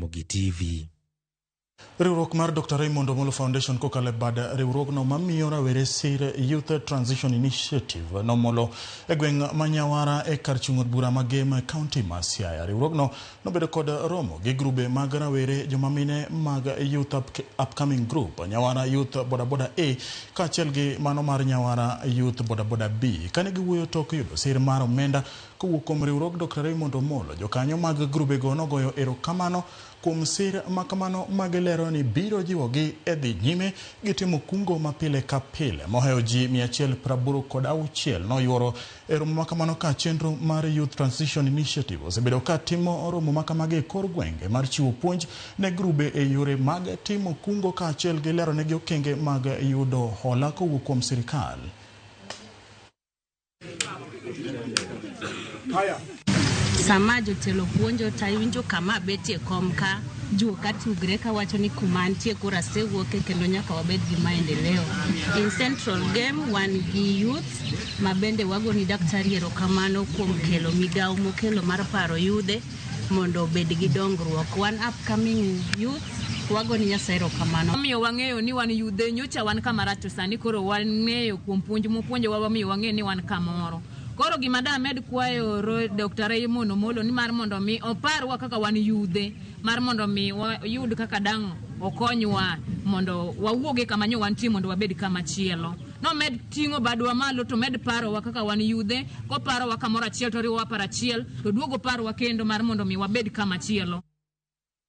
Ramogi TV. Riwruok mar Dr. Raymond Omolo Foundation kokale bad riwruogno mamiyo rawere sir Youth Transition Initiative nomolo gweng' Manyawara e kar chung'od bura magema county ma Siaya. Riwruogno nobedo kod romo gi grube mag rawere jomamine mag Youth Upcoming Group, Nyawara Youth Boda Boda A kaachiel gi mano mar Nyawara Youth Boda Boda B. Kane giwuoyo tok yudo sir mar omenda kowuok kuom riwruog Dr. Raymond Omolo, jokanyo mag grubego nogoyo erokamano kuom sir makamano magilero ni biro jiwogi e dhi nyime gitimo kungo mapile ka pile. Mohewo ji 186 noyuoro e romo makamano ka chenro mar Youth Transition Initiative osebedo ka timo romo makamage e kor gwenge mar chiwo puonj ne grube e yore mag timo kungo kaachiel gi lero negi okenge mag yudo hola kowuok kuom sirikal. Sama jotelo puonjo tawinjo kama betie kom ka juoka tugre ka wacho ni kumantie kura sewuoke kendo nyaka wabed gi maendeleo. In Central Game wan gi youth mabende wago ni daktari erokamano kuom kelo migawo mokelo mar paro yudhe mondo obed gi dongruok. Wan upcoming youth wago ni Nyasaye erokamano. Omiyo wang'eyo ni wan yudhe nyocha wan kamarato sani koro wang'eyo kuom puonj mopuonjo wamiyo wang'eyo ni wan kamoro. Koro gima damed kwayo Dr. Raymond Omolo ni mar mondo mi oparwa kaka wan yudhe, mar mondo mi yud kaka dang' okonywa mondo wawuoge kama nyo wantie mondo wabed kama chielo. No med tingo badwa malo to med parowa kaka wan yudhe, ko parowa kamoro achiel to riwa para achiel to duogo parowa kendo mar mondo mi wabed kama chielo.